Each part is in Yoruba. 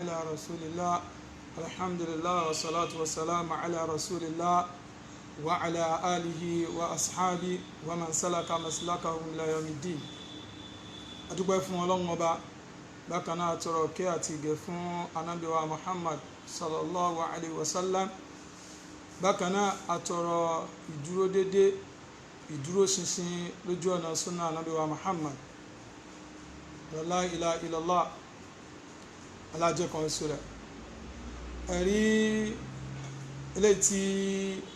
على رسول الله الحمد لله والصلاة والسلام على رسول الله وعلى آله وأصحابه ومن سلك مسلكهم إلى يوم الدين. adúpẹ́ fún Ọlọ́run Ọba, bákan náà tọrọ kẹ́ àti ìgẹ̀ fún Ànábì wa Muhammad sallallahu alayhi wa sallam. Bákan náà àtọrọ ìdúró dédé ìdúró ṣinṣin lójú ọ̀nà súnà Ànábì wa Muhammad. La ilaha illallah, alájẹ́ kan sọ rẹ̀. Ẹ̀rí eléyìí tí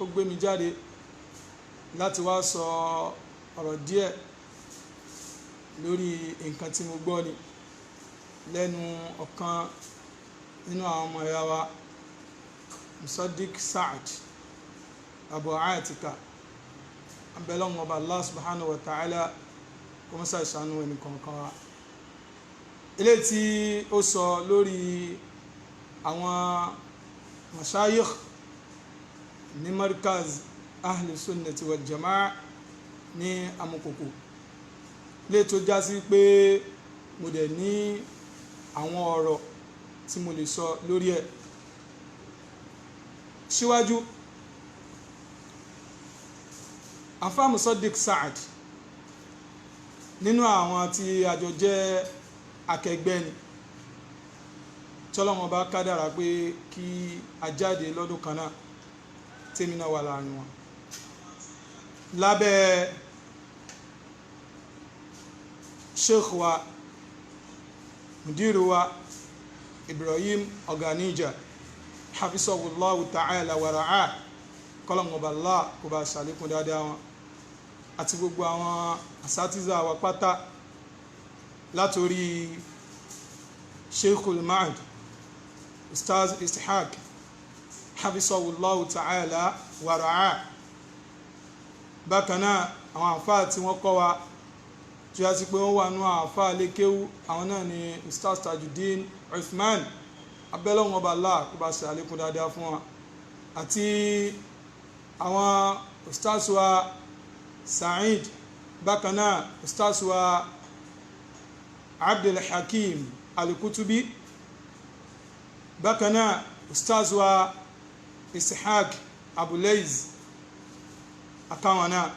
ó gbé mi jáde láti wá sọ ọ̀rọ̀ díẹ̀ lórí nǹkan tí mo gbọ́ ni lẹ́nu ọ̀kan nínú àwọn ọmọ ẹ̀yà wa, Musaddiq Saad Abu Atika, abẹ́lọ́wọ́n ọba Allah subhanahu wa ta'ala kó mọ́sá ìṣàánú ẹnì kọ̀ọ̀kan wa. Eléyìí tí ó sọ lórí àwọn mashayikh ní markaz ahli sunnati wal jama'a ní Amukoko, lè tó já sí pé mo dẹ̀ ní àwọn ọ̀rọ̀ tí mo lè sọ lórí ẹ̀. Síwájú, Àfáà Musaddiq Saad nínú àwọn tí àjọ jẹ́ akẹgbẹ́ ni, tọ́lọ́wọ́n bá kádàrá pé kí a jáde lọ́dún kan náà, tèmi náà wà láàrin wọn lábẹ́ sheikh wa mudiru wa Ibrahim Oganija hafizahullahu ta'ala wa ra'a, kọ́lọ́wọ́n bá Allah kó bá ṣàlékún dáadáa wọn àti gbogbo àwọn asatiza wa pátá látorí Sheikhul Mahd Ustaz Ishaq hafizahullahu ta'ala wa ra'a. Bákan náà àwọn àfáà tí wọ́n kọ́ wa tí a sì pé wọ́n wà nú àfáà lékéwú, àwọn náà ni Ustaz Tajuddin Uthman, abẹ́lọ́wọ́n ọba Allah kó bá ṣe àlékún dáadáa fún wa, àti àwọn Ustaz wa Sa'id, bákan náà Ustaz wa Abdul Hakim Al-Kutubi, bákan náà Ustaz wa Ishaq Abulaiz àtàwọn náà,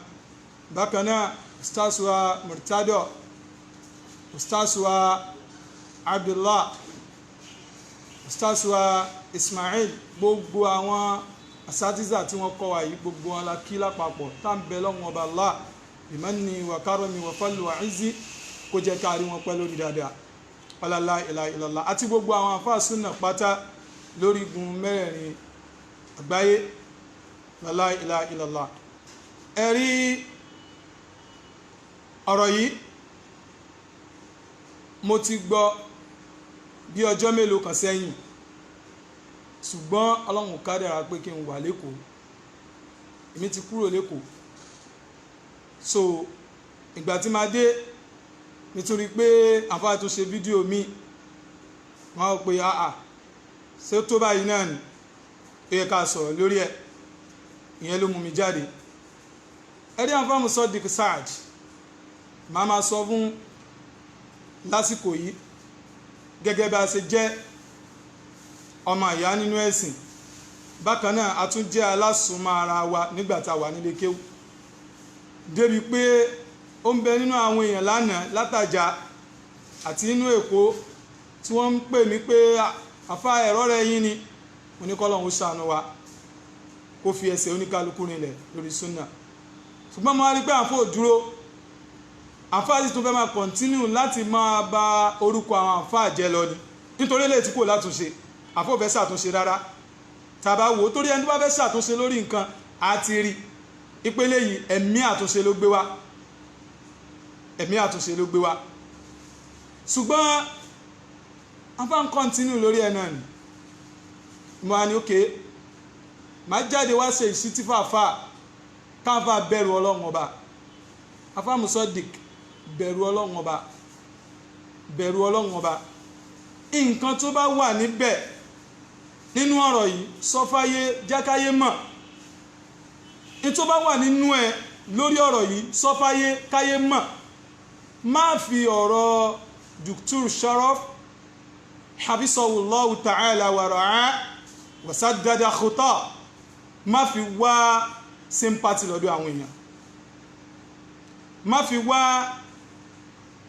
bákan náà Ustaz wa Murtado, Ustaz wa Abdullah, Ustaz wa Ismail, gbogbo àwọn asatiza tí wọ́n kọ́ wa yìí, gbogbo wọn la kí lápapọ̀ tá ń bẹ lọ́wọ́n ọba Allah bimanni wa karami wa falli wa izzi kó jẹ́ káàrí wọn pẹ́ lórí dáadáa. La ilaha illallah, àti gbogbo àwọn àfáà súnà pátá lórí igun mẹ́rẹ̀ẹ̀rin àgbáyé. La ilaha illallah. Ẹ̀rí ọ̀rọ̀ yìí mo ti gbọ́ bí ọjọ́ mélòó kan sẹ́yìn, ṣùgbọ́n Ọlọ́run kádàrá pé kí n wà lÉkòó, èmi ti kúrò lÉkòó. So ìgbà tí máa dé, nítorí pé àfáà tó ṣe fídíò mi wọ́n á pè àà ṣé tó báyìí náà ni ó yẹ ká sọ̀rọ̀ lórí ẹ̀, ìyẹn ló mú mi jáde. Ẹ̀rí àfáà Musaddiq Saad máa sọ fún lásìkò yìí gẹ́gẹ́ bí a ṣe jẹ́ ọmọ ìyá nínú ẹ̀sìn, bákan náà a tún jẹ́ alásùnmọ́ ara wa nígbà tá a wà nílé kéwú, débi pé ó ń bẹ nínú àwọn èèyàn lánàá látàjà àti inú Èkó tí wọ́n ń pè mí pé àfáà ẹ̀rọ rẹ̀ yín ni, oníkọ́lọ́hún ṣàánú wa kó fi ẹsẹ̀ oníkálukú rinlẹ̀ lórí súnà. Ṣùgbọ́n mo rí pé àfáà ò dúró, àfáà sì tún fẹ́ máa kọ̀ntínú láti máa bà orúkọ àwọn àfáà jẹ́ lọ ni, nítorí lè tí kò látúnṣe, àfáà ò fẹ́ ṣàtúnṣe rárá. Tàbá wò ó, torí ẹni tó bá fẹ́ ṣàtúnṣe lórí nǹkan á ti rí ìpele yìí, ẹ̀mí àtúnṣe ló gbé wá, ẹ̀mí àtúnṣe ló gbé wá. Ṣùgbọ́n àfáà ń kọ̀ntínú lórí ẹ̀ náà ni, mo á ní òkè máa jáde wá ṣe ìṣítí fàáfàá káfà bẹ̀rù Ọlọ́run ọba. Àfáà Musaddiq bẹ̀rù Ọlọ́run ọba, bẹ̀rù Ọlọ́run ọba. Nǹkan tó bá wà níbẹ̀ nínú ọ̀rọ̀ yìí sọ fáyé, jákáyé mọ̀. ní tó bá wà nínú ẹ lórí ọ̀rọ̀ yìí sọ fáyé káyé mọ̀. Má fi ọ̀rọ̀ Dr. Sharaf hafizahullahu ta'ala wa ra'a wa saddada khuta, má fi wá sympathy lọ́dọ̀ àwọn èèyàn, má fi wá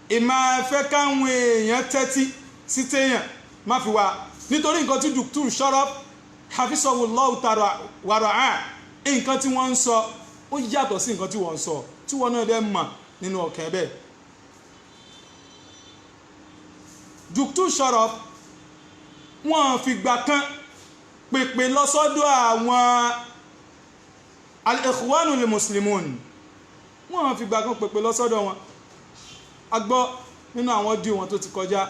ìmá fẹ́ káwọn èèyàn tẹ́tí sí téèyàn, má fi wá, nítorí nǹkan tí Dr. Sharaf hafizahullahu ta'ala wa ra'a nǹkan tí wọ́n ń sọ ó yàtọ̀ sí nǹkan tí wọ́n ń sọ, tí wọ́n náà dẹ̀ mọ̀ nínú ọkàn bẹ́ẹ̀. Dr. Sharaf wọ́n fi gbà kan pèpè lọ́sọ́dọ̀ àwọn al-ikhwanul muslimun, wọ́n fi gbà kan pèpè lọ́sọ́dọ̀ wọn. A gbọ́ nínú àwọn díò wọn tó ti kọjá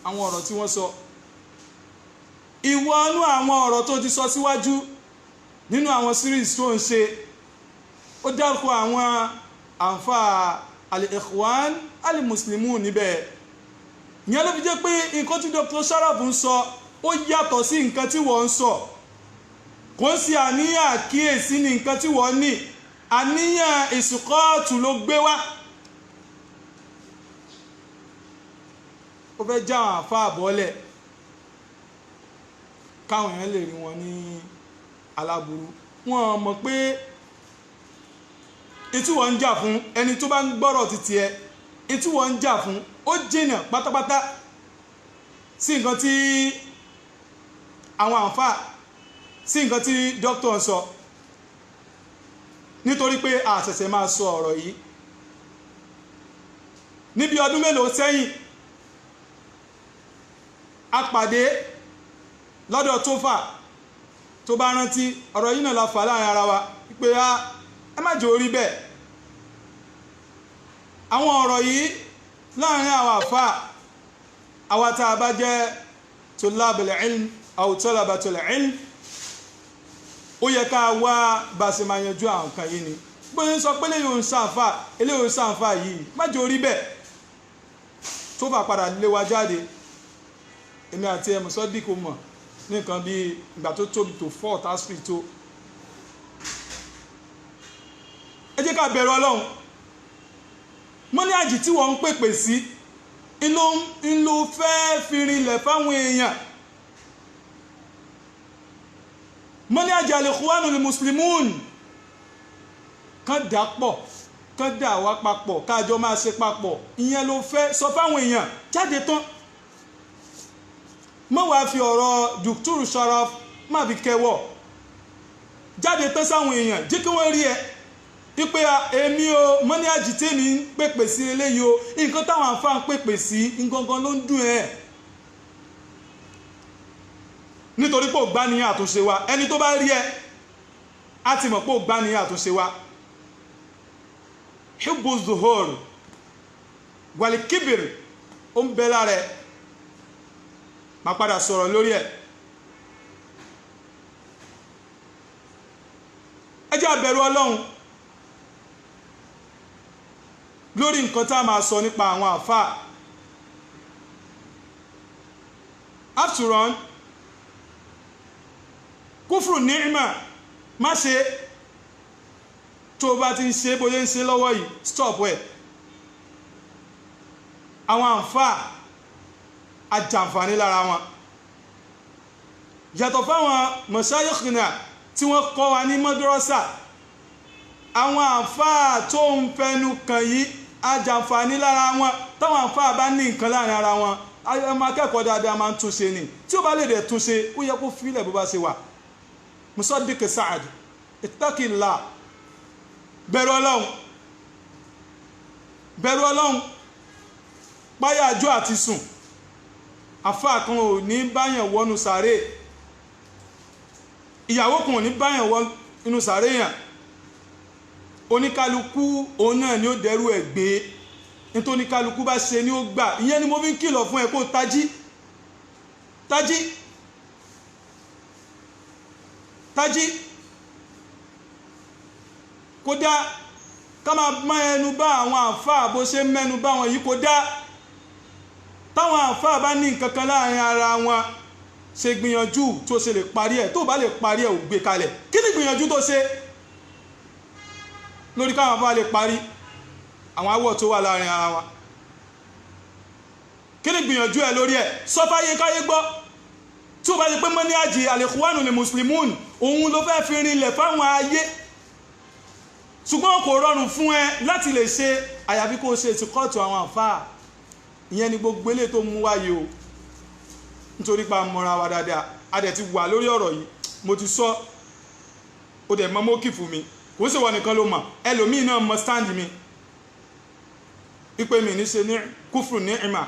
àwọn ọ̀rọ̀ tí wọ́n sọ, ìwọ̀nú àwọn ọ̀rọ̀ tó ti sọ síwájú nínú àwọn series tó ń ṣe, ó dárúkọ àwọn àǹfà al-ikhwan al-muslimun níbẹ̀. ìyẹn ló fi jẹ́ pé nǹkan tí Dr. Sharaf ń sọ ó yàtọ̀ sí nǹkan tí wọ́n ń sọ, kò sí àníyàn àkíyèsí ní nǹkan tí wọ́n ní, àníyàn ìsùkọ́ọ̀tù ló gbé wá. ó fẹ́ já àwọn àfá àbọ́lẹ̀ káwọn èèyàn lè rí wọn ní aláburú. wọ́n mọ̀ pé ìtí wọ́n ń jà fún ẹni tó bá ń gbọ́rọ̀ títí ẹ, ìtí wọ́n ń jà fún ó jìnà pátápátá sí nǹkan tí àwọn àǹfà, sí nǹkan tí dókítà ń sọ, nítorí pé a ṣẹ̀ṣẹ̀ máa sọ ọ̀rọ̀ yìí. níbi ọdún mélòó sẹ́yìn a pàdé lọ́dọ̀ Tófà, tó bá rántí ọ̀rọ̀ yìí náà la fà láàrin ara wa pé ẹ má jẹ́ orí bẹ́ẹ̀. àwọn ọ̀rọ̀ yìí láàrin àwọn àfà, àwa tá a bá jẹ́ tulabul ilm aw talabatul ilm, ó yẹ ká wá bá ṣe máa yanjú àwọn nǹkan yìí ni. bóyá sọ pé eléyìí ò ń ṣàǹfà, eléyìí ò ń ṣàǹfà yìí, má jẹ́ orí bẹ́ẹ̀. Tófà padà lé wa jáde, èmi àti ẹmọ sọ́dí kò mọ̀ ní nǹkan bí ìgbà tó tóbi tó 4 tásírì tó. ẹ jẹ́ ká bẹ̀rù Ọlọ́run. mọ́níàjì tí wọ́n ń pèpè sí ìlò fẹ́ fi rinlẹ̀ fáwọn èèyàn. mọ́níàjì al-ikhwanul muslimun kan dà pọ̀, kan dà wá papọ̀, kájọ máa ṣe papọ̀, ìyẹn ló fẹ́ sọ fáwọn èèyàn. jáde tán, má wàá fi ọ̀rọ̀ Dr. Sharaf má fi kẹwọ́, jáde tán sáwọn èèyàn, jẹ́ kí wọ́n rí ẹ wípé èmi o mọ́níàjì tèmi ń pèpè sí eléyìí o, nǹkan táwọn àǹfà ń pèpè sí nǹkankan ló ń dùn ẹ́, nítorí pé ò gbá ní àtúnṣe wa. ẹni tó bá rí ẹ á ti mọ̀ pé ò gbá ní àtúnṣe wa. hibbu zuhur wal kibir ó ń bẹ lára ẹ, máa padà sọ̀rọ̀ lórí ẹ̀. ẹ jẹ́ á bẹ̀rù Ọlọ́run lórí nǹkan tá a máa sọ nípa àwọn àfà. after all, kúfùrù ni'ma má ṣe, tó bá ti ń ṣe bóyá ń ṣe lọ́wọ́ yìí, stop ẹ̀. àwọn àǹfà àjàǹfààní lára wọn yàtọ̀ fáwọn mashayikhina tí wọ́n kọ́ wa ní madrasa. àwọn àǹfà tó ń fẹnu kàn yìí àjàǹfààní lára wọn. táwọn àǹfà bá ní nǹkan láàrin ara wọn, ọmọ akẹ́kọ̀ọ́ dáadáa máa ń túnṣe ni. tí ó bá lè dẹ̀ túnṣe, ó yẹ kó fílẹ̀ bó bá ṣe wà. Musaddiq Sa'ad, ittaqillah, bẹ̀rù Ọlọ́run, bẹ̀rù Ọlọ́run, páyà àjọ àti sùn. àfáà kan ò ní báyàn wọnú sàárè, ìyàwó kan ò ní báyàn wọnú sàárè yàn. oníkálukú òun náà ni ó dẹrù ẹ̀ gbé, nítorí oníkálukú bá ṣe ni ó gbà. ìyẹn ni mo fi ń kìlọ̀ fún ẹ kó tají, tají, tají. kódà ká máa má ẹnu bá àwọn àfáà bó ṣe mẹ́nu bá wọn yìí, kódà táwọn àfáà bá ní nǹkan kan láàrin ara wọn, ṣe gbìyànjú tó ṣe lè parí ẹ̀. tó bá lè parí ẹ̀ ò gbé kalẹ̀. kí ni gbìyànjú tó ṣe lórí káwọn àfáà lè parí àwọn àwọ̀ tó wà láàrin ara wa? kí ni gbìyànjú ẹ lórí ẹ sọ fáyé káyé gbọ́ tí ó bá ṣe pé mọ́ ní àjì al-Ikhwanul Muslimun òun ló fẹ́ fi rinlẹ̀ fáwọn ayé ṣùgbọ́n kò rọrùn fún ẹ láti lè ṣe àyàfi kó ṣe ìtìkọ́tù àwọn àfáà ìyẹn ni gbogbo ilé tó mú wáyé o nítorí pa mọ́ra wa dáadáa a dẹ̀ ti wà lórí ọ̀rọ̀ yìí mo ti sọ ó dẹ̀ mọ́ mọ́kì fún mi kò sí wọ́n nìkan ló mọ̀ ẹlòmíì náà mọ stand mi ipe mi ní ṣe ní kúfùrù ní ìmà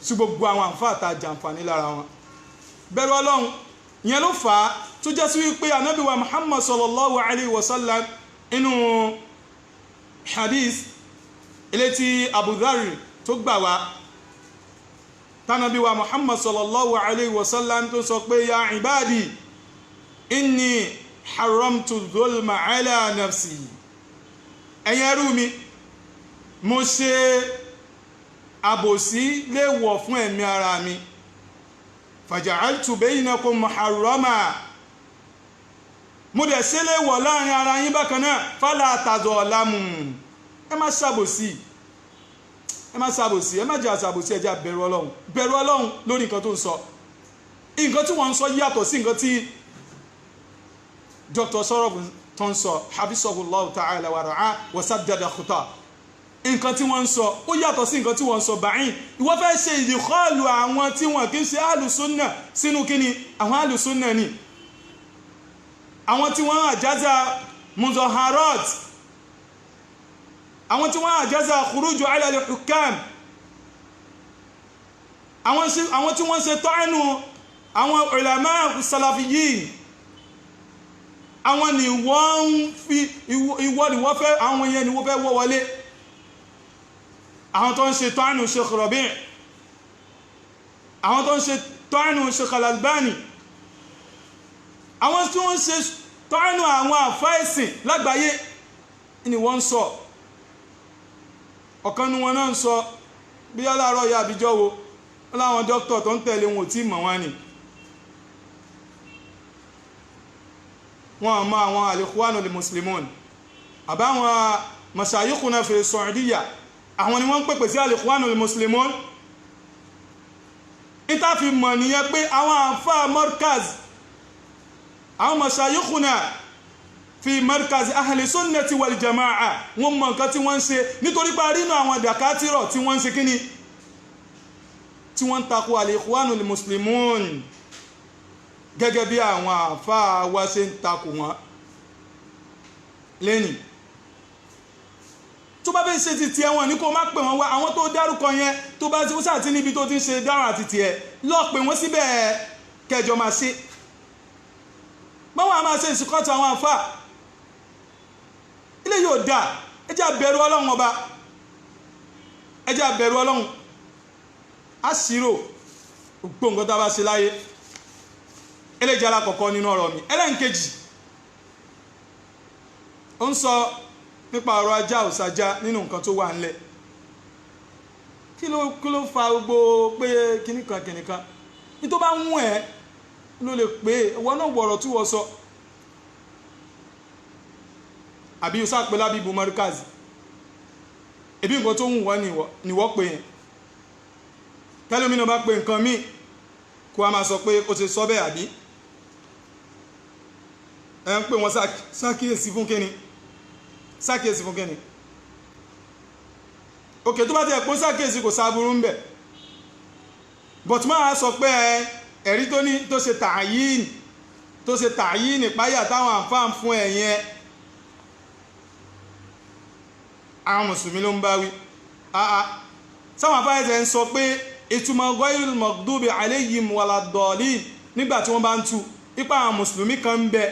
sí gbogbo àwọn àǹfà àtàjà àǹfààní lára wọn bẹ̀rù ọlọ́run ìyẹn ló fà á tó jẹ́ sí wípé ànábì wa Muhammad sallallahu alayhi wa sallam inú hadith ilé tí Abu Dharr tó gbà wá tánàbí wa Muhammad sallallahu alayhi wa sallam tó sọ pé ya ibadi inni haramtu dhulma ala nafsi ẹ̀yin ẹrú mi mo ṣe àbòsí léèwọ̀ fún ẹ̀mí ara mi faja'altu bainakum muharrama mo dẹ̀ ṣe léèwọ̀ láàrin ara yín bákan náà fala tazalamu ẹ má ṣàbòsí ẹ má jẹ́ àṣàbòsí ẹ jẹ́ bẹ̀rù ọlọ́run lórí nǹkan tó ń sọ nǹkan tí wọ́n ń sọ yàtọ̀ sí nǹkan tí Dr. Sorobu tó ń sọ hafizahullahu ta'ala wa ra'a wa saddada khuta nǹkan tí wọ́n ń sọ ó yàtọ̀ sí nǹkan tí wọ́n ń sọ báyìí ìwọ fẹ́ ṣe ìdíkọ́ọ̀lù àwọn tí wọ́n kì í ṣe alùsùnà sínú kíni àwọn alùsùnà ni àwọn tí wọ́n àjáza muzaharat àwọn tí wọ́n àjáza khuruju ala al-hukam àwọn tí wọ́n ṣe tọ́ẹ̀nù àwọn ulama salafiyyin àwọn ni wọ́n fi ìwọ ni wọ́n fẹ́ àwọn yẹn ni wọ́n fẹ́ wọ́ wọlé àwọn tó ń ṣe tọ́ẹ̀nù Sheikh Rabi' àwọn tó ń ṣe tọ́ẹ̀nù Sheikh Al-Albani àwọn tí wọ́n ṣe tọ́ẹ̀nù àwọn àfáìsìn lágbàáyé ni wọ́n ń sọ ọ̀kan ní wọn náà ń sọ bí aláàrọ̀ ya àbíjọ́ wo láwọn dókítà tó ń tẹ̀lé wọn ò tí mọ̀ wọn ni wọn mọ àwọn al-Ikhwanul Muslimun àbáwọn mashayikhuna fi Saudiya àwọn ni wọ́n ń pèpè sí al-Ikhwanul Muslimun ìta fi mọ̀ nìyẹn pé àwọn àfáà markaz àwọn mashayikhuna fi markaz ahli sunnati wal jama'a wọ́n mọ̀ nǹkan tí wọ́n ń ṣe nítorí pé rínú àwọn dàkátírọ̀ tí wọ́n ń ṣe kíní tí wọ́n ń takò al-Ikhwanul Muslimun gẹ́gẹ́ bí àwọn àfáà wa ṣe ń takò wọn lẹ́nì tó bá bẹ́ ṣe ti tiẹ̀ wọn ní kó má pè wọ́n wá àwọn tó dárúkọ yẹn tó bá ó sàtí níbi tó ti ń ṣe dáhùn àti tiẹ̀ lọ pè wọ́n síbẹ̀ kẹjọ máa ṣe báwọn a máa ṣe ìsìnkọ́tù àwọn àfáà ilé yóò dá ẹ jẹ́ àbẹ̀rù ọlọ́run ọba ẹ jẹ́ àbẹ̀rù ọlọ́run á ṣírò gbogbo nǹkan tá a bá ṣe láyé eléjì alákọ̀ọ́kọ́ nínú ọ̀rọ̀ mi ẹlẹ́nkejì ó ń sọ nípa ọ̀rọ̀ ajá òsàjá nínú nǹkan tó wà ńlẹ̀ kí ló fa gbogbo pé kìnnìkan ní tó bá ń mú ẹ ló lè pé ìwọ náà wọ̀rọ̀ tí wọ́n sọ àbí ó sáà pé lábíbu mọ́ríkàzì ẹbí nǹkan tó ń wọ́n níwọ́ pé yẹn tẹ́lómìnà bá pé nǹkan míì kó a máa sọ pé ó ti sọ bẹ́ẹ̀ àbí ẹ ń pè wọ́n sákíyèsí fún kíni òkè tó bá ti ẹ̀pọ̀ sákíyèsí kò sáburú ń bẹ̀ but máa sọ pé ẹ̀rí tó ṣe tààyìn ìpáyà táwọn àǹfààní fún ẹ̀yẹn àwọn mùsùlùmí ló ń bá wí sáwọn àfáàyẹ̀sẹ̀ ń sọ pé ìtumọ̀ ghayril maghdubi alayhim waladdallin nígbà tí wọ́n bá ń tú ipa àwọn mùsùlùmí kan ń bẹ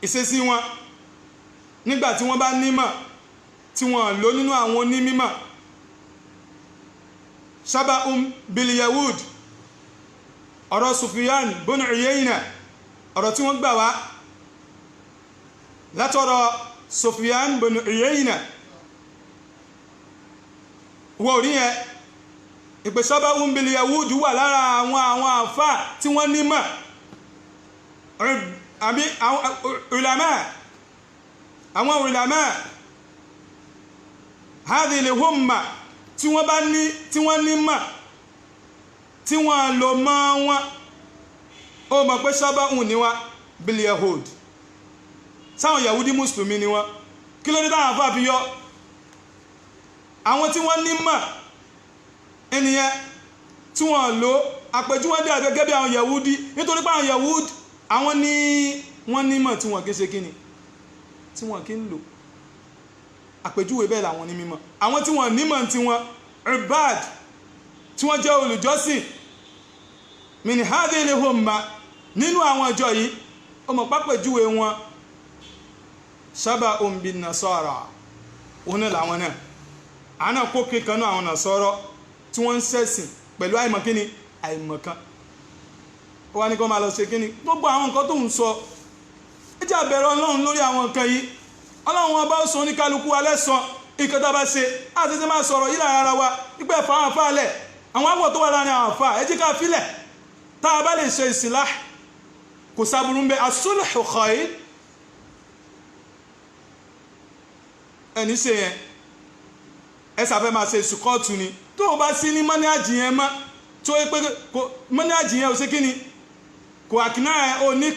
ìṣesí wọn nígbà tí wọ́n bá nímọ̀ tí wọ́n lò nínú àwọn onímímọ̀ shaba'un bil yahud ọ̀rọ̀ Sufyan bin Uyayna ọ̀rọ̀ tí wọ́n gbà wá látọ̀rọ̀ Sufyan bin Uyayna wọ́n rí ẹ ìpè shaba'un bil yahud wà lára àwọn àfà tí wọ́n nímọ̀ àbí àwọn ulama hadhihi al-umma tí wọ́n ní mà tí wọ́n lò mọ́ wọn ó mọ̀ pé shaba'un ni wá bil yahud sáwọn yahudi mùsùlùmí ni wọ́n kí ló dé táwọn àfáà fi yọ àwọn tí wọ́n ní mà ènìyàn tí wọ́n lò àpèjúwe dé gẹ́gẹ́ bí àwọn yahudi nítorí pé àwọn yahudi àwọn ní wọ́n ní mà tí wọ́n kì í ṣe kíni tí wọ́n kì í lò àpèjúwe bẹ́ẹ̀ làwọn ní mímọ̀ àwọn tí wọ́n ní mà tí wọ́n ibad tí wọ́n jẹ́ olùjọ́sìn min hadhihi al-umma nínú àwọn ọjọ́ yìí ó mọ̀ pápẹ̀júwe wọn shaba'un bin nasara òun náà làwọn náà àánà kó kíkanú àwọn nasara tí wọ́n ń ṣẹ̀sìn pẹ̀lú àìmọ̀kíní àìmọ̀kan ó wá ní kó máa lọ ṣe kíní gbogbo àwọn nǹkan tó ń sọ ẹ jẹ́ á bẹ̀rù Ọlọ́run lórí àwọn nǹkan yìí Ọlọ́run wọn bá ó sọ oníkálukú alẹ́ sọ nǹkan tá a bá ṣe á ti ṣe máa sọ̀rọ̀ yìí lára wa nígbà ẹ̀fà àwọn àfáà lẹ̀ àwọn àwọ̀ tó wà láàrin àwọn àfáà ẹ jẹ́ ká filẹ̀ tá a bá lè ṣe ìsìláh kò sábúrú ń bẹ as-sulhu khayr ẹni ṣe yẹn ẹ sàfẹ́ máa ṣe ìsùkọ́ọ̀tù ni tó o bá sí ní mọ́níàjì yẹn mọ́ tó o pé mọ́níàjì yẹn ò ṣe kí ni kò àkínà ẹ̀ ò ní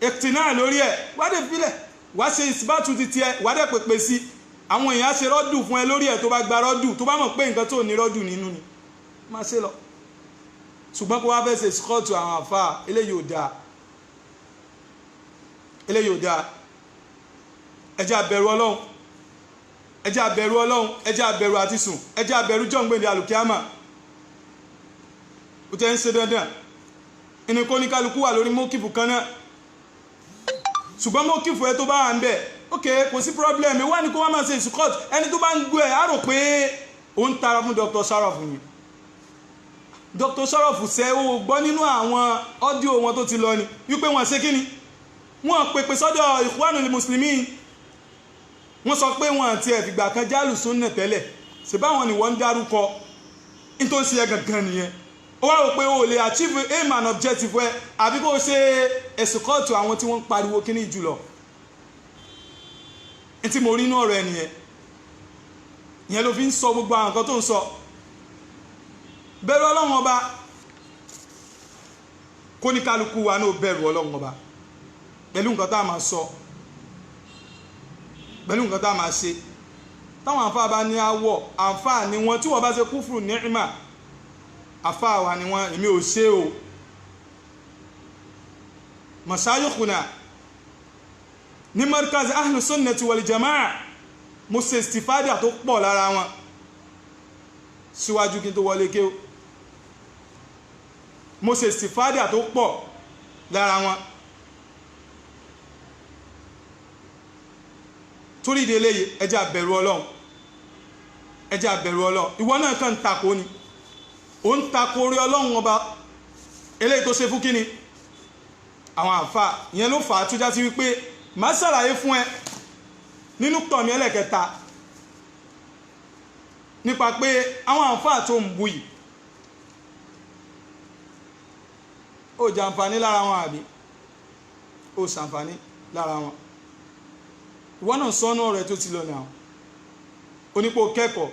ẹ̀tìnà lórí ẹ̀ wá dé filẹ̀ wá ṣe ìsìbátù ti tiẹ̀ wá dé pèpè sí àwọn èèyàn ṣe rọ́dù fún ẹ lórí ẹ̀ tó bá gba rọ́dù tó bá mọ̀ pé nǹkan tó ní rọ́dù nínú ni má ṣe lọ ṣùgbọ́n kó wá fẹ́ ṣe ìsìkọ́ọ̀tù àwọn àfáà eléyìí ò dáa eléyìí ò dáa ẹ jẹ́ á bẹ̀rù Ọlọ́run ẹ jẹ́ á bẹ̀rù Ọlọ́run ẹ jẹ́ á bẹ̀rù àti sùn ẹ jẹ́ á bẹ̀rù jọ̀ǹgbẹ̀dẹ̀ àlùkìámà ó tẹ́ ń ṣe dandan inú kó ní kálukú wà lórí mọ́kìfù kan náà ṣùgbọ́n mọ́kìfù ẹ tó bá wà ń bẹ̀ ok kò sí problem wá ní kó wá máa ṣe ìsúkọ́t ẹni tó bá ń gbé ẹ á rò pé ó ń tara fún Dr. Sharaf ni Dr. Sharaf ṣe ó gbọ́ nínú àwọn ọ́díò wọn tó ti lọ ni wípé wọ́n ṣe kí ni wọ́n pèpè sọ́dọ̀ Ikhwanul Muslimin wọ́n sọ pé wọ́n àti ẹ̀fìgbà kan jálù súnnà tẹ́lẹ̀ ṣe báwọn ni wọ́n ń dárúkọ nítorí sí ẹ gangan nìyẹn ó wá rò pé o lè achieve aim and objective ẹ àbí kó o ṣe ẹ̀sùkọ́ọ̀tù àwọn tí wọ́n ń pariwo kíní jùlọ ní tí mo rí inú ọ̀rọ̀ ẹ nìyẹn ìyẹn ló fi ń sọ gbogbo àwọn nǹkan tó ń sọ bẹ̀rù Ọlọ́run ọba kó ní kálukú wa náà bẹ̀rù Ọlọ́run ọba pẹ̀lú nǹkan tá a máa sọ pẹ̀lú nǹkan tá a máa ṣe táwọn àfáà bá ní àwọ̀ àfáà ni wọ́n tí wọ́n bá ṣe kúfùrù ni'ma àfáà wa ni wọ́n èmi ò ṣe o mashayikhuna ní markaz ahlus sunnati wal jamaa mo ṣe istifada tó pọ̀ lára wọn síwájú kí n tó wọlé kéw mo ṣe istifada tó pọ̀ lára wọn torí ìdílé yìí ẹ jẹ́ á bẹ̀rù Ọlọ́run ẹ jẹ́ á bẹ̀rù Ọlọ́run ìwọ náà kàn ń takò ni ó ń takò orí Ọlọ́run ọba eléyìí tó ṣe fún kíni àwọn àfáà ìyẹn ló fà á tó já sí wípé má ṣàlàyé fún ẹ nínú tọ̀mí ẹlẹ́kẹta nípa pé àwọn àfáà tó ń bu yìí ó jàǹfààní lára wọn àbí ó ṣàǹfààní lára wọn ìwọ náà sọ́nà rẹ̀ tó ti lọ náà onípò kẹ́kọ̀ọ́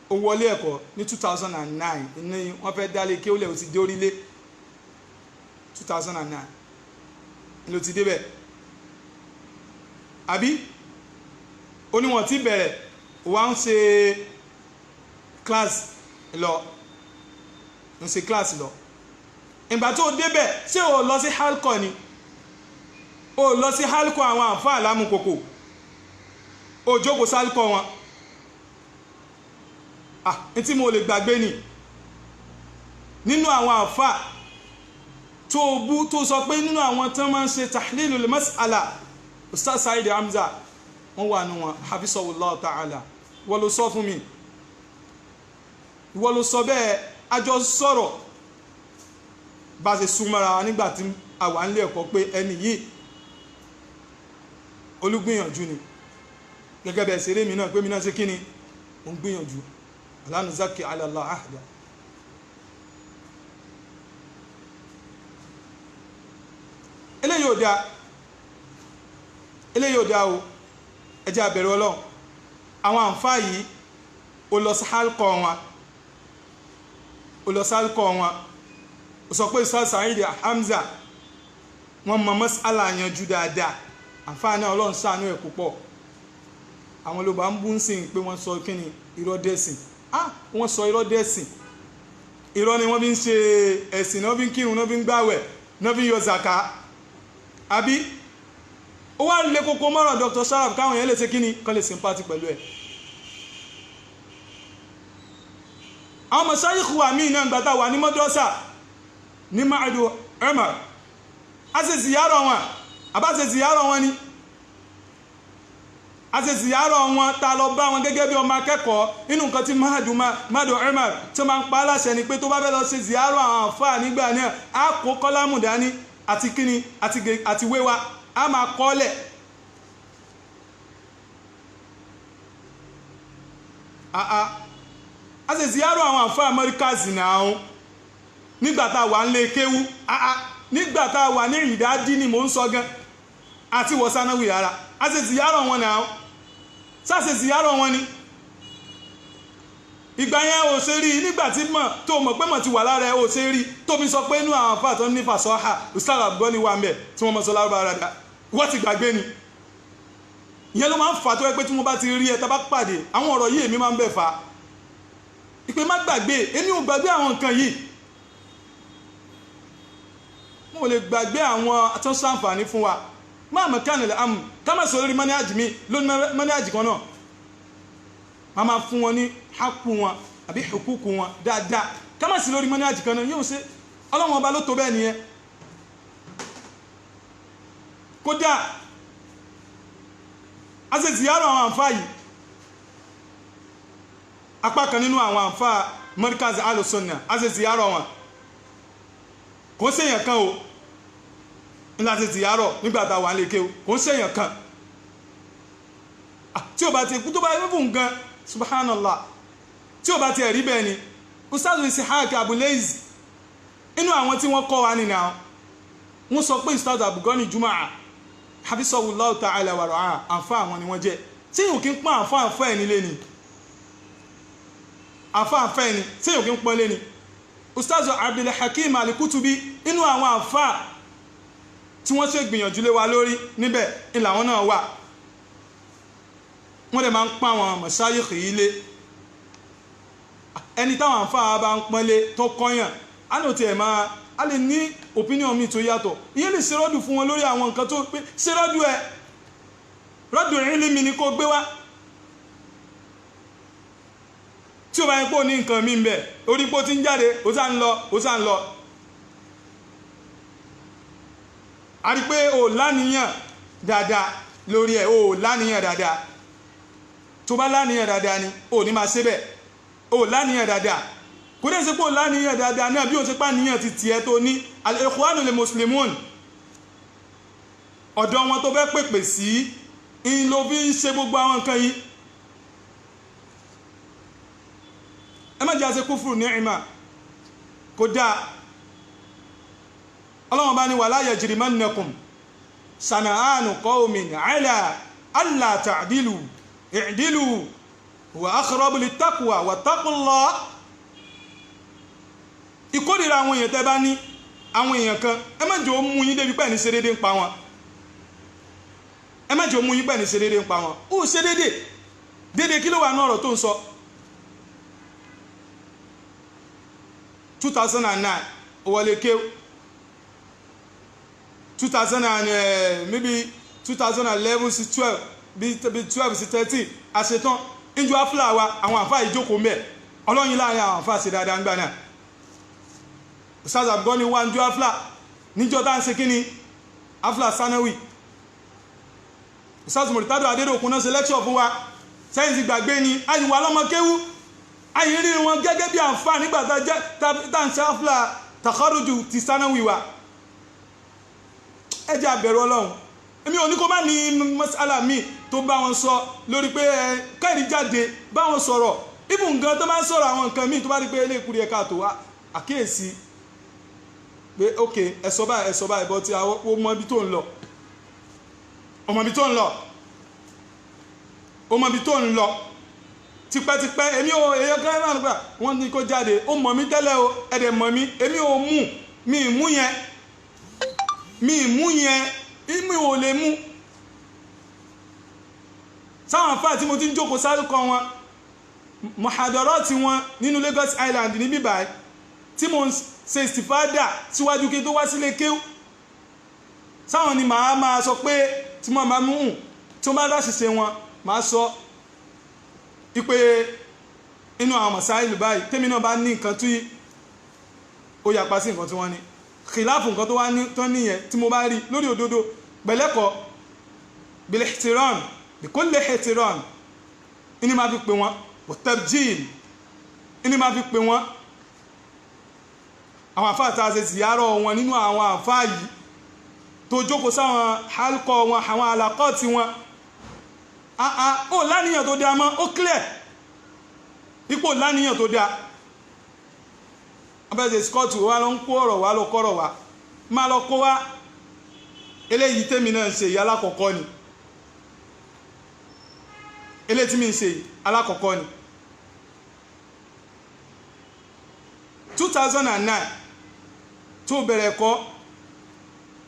ó wọlé ẹ̀kọ́ ní 2009 ní wọ́n fẹ́ dálé kí ó lẹ̀ ó ti dé orílẹ̀ 2009 ló ti débẹ̀ àbí oníwọ̀n tí bẹ̀rẹ̀ wá ń ṣe class lọ ìgbà tó débẹ̀ ṣé o lọ sí halkọ ni o lọ sí halkọ àwọn àfáà lámùkòkò o jókòó sálkọ wọn ní tí mo lè gbàgbé ni nínú àwọn àfáà tó bú tó sọ pé nínú àwọn tán máa ń ṣe tahlilul mas'ala Ustaz Said Hamza wọ́n wà ní wọn hafizahullah ta'ala wọ́n ló sọ fún mi wọ́n ló sọ bẹ́ẹ̀ àjọ sọ̀rọ̀ bá ṣe súnmọ́ra nígbàtí a wà nílé ẹ̀kọ́ pé ẹni yìí olùgbìyànjú ni gẹ́gẹ́ bẹ́ẹ̀ ṣeré mi náà pé mi náà ṣe kíni mo ń gbìyànjú la nuzakki ala Allah ahada eléyìí ò dáa o ẹ jẹ́ á bẹ̀rù Ọlọ́run àwọn àǹfà yìí ó lọ sí halqa wọn ó sọ pé Ustaz Saheed Hamza wọ́n mọ mas'ala yanjú dáadáa àǹfà náà Ọlọ́run ṣàánú ẹ̀ púpọ̀ àwọn ló bá ń bú ń sìn pé wọ́n sọ kí ni irọ́ dẹ́sìn wọ́n sọ irọ́ dẹ́sìn irọ́ ni wọ́n fi ń ṣe ẹ̀sìn náà fi ń kírun náà fi ń gbàwẹ̀ náà fi ń yọ zaka àbí ó wá lè kókó mọ́rọ̀ Dr. Sharaf káwọn yẹn lè ṣe kí ni kan lè sympathy pẹ̀lú ẹ̀ àwọn mashayikh wa míì náà gbàtà wà ní mọ́dọ́sà ní Ma'had Umar a ṣe ziyarọ̀ wọn àbá ṣe ziyarọ̀ wọn ni a ṣe ziyarọ̀ wọn ta lọ bá wọn gẹ́gẹ́ bí ọmọ akẹ́kọ̀ọ́ inú nǹkan tí Ma'had Umar tí ó máa ń pa aláṣẹ ni pé tó bá fẹ́ lọ ṣe ziyarọ̀ àwọn àfáà nígbà náà á kó kọ́lámù dání àti kíni àti wéwà á máa kọ́lẹ̀ a ṣe ziyarọ̀ àwọn àfáà Amẹ́ríkàsì náà nígbàtà wà ń lè kéwú nígbàtà wà ní ìdádí ni mò ń sọ gan àti wọ̀sánáwì ara a ṣe ziyarọ̀ wọn náà sáṣe ziyarọ̀ wọn ni ìgbà yẹn ò ṣe rí nígbàtí mọ̀ tó mọ̀ pé mọ̀ ti wà lára ẹ̀ ò ṣe rí tó fi sọ pé inú àwọn àfáà tó ní fàṣọ́hà Ustaz Abdul wà mẹ́ tí wọ́n mọ̀ sọ lárúbá rádá wọ́n ti gbàgbé ni ìyẹn ló máa ń fà tó ẹ pé tí mo bá ti rí ẹ tá bá pàdé àwọn ọ̀rọ̀ yìí èmi máa ń bẹ̀ fà ìpè má gbàgbé èmi ò gbàgbé àwọn nǹkan yìí mo lè gbàgbé àwọn tó ṣàǹfààní fún wa máa mọ̀ kánìlẹ̀ àmù ká má sọ lórí mọ́níàjì mi lórí mọ́níàjì kan náà máa máa fún wọn ní hákù wọn àbí hukuku wọn dáadáa ká má sí lórí mọ́níàjì kan náà yóò ṣe Ọlọ́run ọba ló tó bẹ́ẹ̀ nìyẹn kódà a ṣe ziyarọ̀ àwọn àǹfà yìí apá kan nínú àwọn àǹfà Markaz Al-Sunnah a ṣe ziyarọ̀ wọn kò ń ṣèyàn kan o nígbà tí ziyarọ̀ nígbàtà wà lè kéwú kò ń ṣèyàn kan tí ó bá ti kú tó bá yẹ fún gan subhanallah tí ó bá ti ẹ̀rí bẹ́ẹ̀ ni Ustaz Ishaq Abulaiz inú àwọn tí wọ́n kọ́ wa nínú àwọn wọ́n sọ pé Ustaz Abugani Jumaa hafizahullahu ta'ala wa ra'ah àǹfà àwọn ni wọ́n jẹ́ tí yóò kí ń pọ́n àǹfà ẹ̀ nílé ni àǹfà ẹ̀ ni tí yóò kí ń pọ́n lé ni Ustaz Abdul Hakim Al-Kutubi inú àwọn àǹfà tí wọ́n ṣe gbìyànjú lé wa lórí níbẹ̀ ìlàwọn náà wà wọ́n dẹ̀ máa ń pọ́n àwọn mashayikh yìí lé ẹni táwọn àǹfà bá ń pọ́n lé tó kọ́yàn á ní òtí ẹ̀ máa a lè ní opinion mi tó yàtọ̀ ìyẹn lè ṣe rọ́dù fún wọn lórí àwọn nǹkan tó pé ṣe rọ́dù ẹ̀ rọ́dù ìrìnlẹ̀ ni kó gbé wá tí ó bá yẹ pé ò ní nǹkan mi ń bẹ̀ orí pé ó ti ń jáde ó sá ń lọ a rí pé ò láníyàn dáadáa lórí ẹ̀ ò láníyàn dáadáa tó bá láníyàn dáadáa ni ò ní máa ṣe bẹ́ẹ̀ ò láníyàn dáadáa kò dẹ̀ sí pé ò láníyàn dáadáa náà bí ó ṣe pá níyàn ti tiẹ̀ tó ní al-Ikhwanul Muslimun ọ̀dọ̀ wọn tó fẹ́ pèpè sí in ló fi ń ṣe gbogbo àwọn nǹkan yìí ẹ má jẹ́ àṣẹ kúfùrù ní ìmá kò dáa Ọlọ́run bá ní wala yajrimannakum shana'anu qawmin ala alla ta'dilu i'dilu huwa aqrabu lit-taqwa wattaqullah ìkórìíra àwọn èèyàn tẹ́ bá ní àwọn èèyàn kan ẹ má jẹ́ ó mú yín débi pé ní ṣe déédé ń pa wọn ẹ má jẹ́ ó mú yín pé ní ṣe déédé ń pa wọn ó ṣe déédé kí ló wà ní ọ̀rọ̀ tó ń sọ 2009 wọlé kéw 2011 sí 12 bí 12 sí 13 àṣetán ìjọ afúlà wa àwọn àfáà ìjókòó mẹ́ ọlọ́yin láàrin àwọn àfáà sí dáadáa ń gbà náà Ustaz Abugani wà ń jọ afúlà níjọ tá ń ṣe kí ni afúlà sanawi Ustaz Murtado Adédòkun náà ṣe lẹ́kṣọ̀ fún wa sẹ́yìnsì gbàgbé ni àyíwá lọ́mọ kéwú àyírí wọn gẹ́gẹ́ bí àǹfà nígbàtà tá ń ṣe afúlà takharuju ti sanawi wa ẹjẹ́ àbẹ̀rù Ọlọ́run èmi ò ní kó má ní masala mi tó bá wọn sọ lórí pé káìrí jáde bá wọn sọ̀rọ̀ ibùn gan tó máa ń sọ̀rọ̀ àwọn nǹkan míì tó bá rí pé ilé ìkúrí ẹ̀ka tó wá àkíyèsí pé ok ẹ̀sọ́ báyìí bọ́ tí ó mọ ibi tó ń lọ ọmọ ibi tó ń lọ tipẹ́tipẹ́ èmi ò èyàn kan náà nígbà wọ́n ní kó jáde ó mọ̀ mí tẹ́lẹ̀ o ẹ̀dẹ̀ mọ̀ mí èmi ò mú mi ìmú yẹn mi ò lè mú sáwọn àfáà tí mo ti ń jókòó sárúkọ wọn muhadarati wọn nínú Lagos Island ní bíbáyìí tí mo ń ṣe istifada síwájú kí tó wá sílé kéwú sáwọn ni màá máa sọ pé tí mo máa mú tí wọ́n bá dáṣìṣe wọn màá sọ ipe inú àwọn masáìlì báyìí tèmi náà bá ní nǹkan tí ó yapa sí nǹkan tí wọ́n ní khilafu nǹkan tó wá ní tán níyẹn tí mo bá rí lórí òdodo pẹ̀lẹ́kọ̀ bil ihtiram bi kulli ihtiram ní máa fi pè wọ́n wa tabjil ní máa fi pè wọ́n àwọn àfáà tá a ṣe ziyarọ̀ wọn nínú àwọn àfáà yìí tó jókòó sáwọn halkọ wọn àwọn alakọ́ọ̀tì wọn ó láníyàn tó dáa mọ́ ó clear ipò láníyàn tó dáa ọbẹ̀sẹ̀ scott wà lọ ń kó ọ̀rọ̀ wà lọ kọ́rọ̀ wà máa lọ kó wá eléyìí tèmi náà ṣe alákọ̀ọ́kọ́ ni eléyìí tí mi ń ṣe alákọ̀ọ́kọ́ ni 2009 tó bẹ̀rẹ̀ kọ́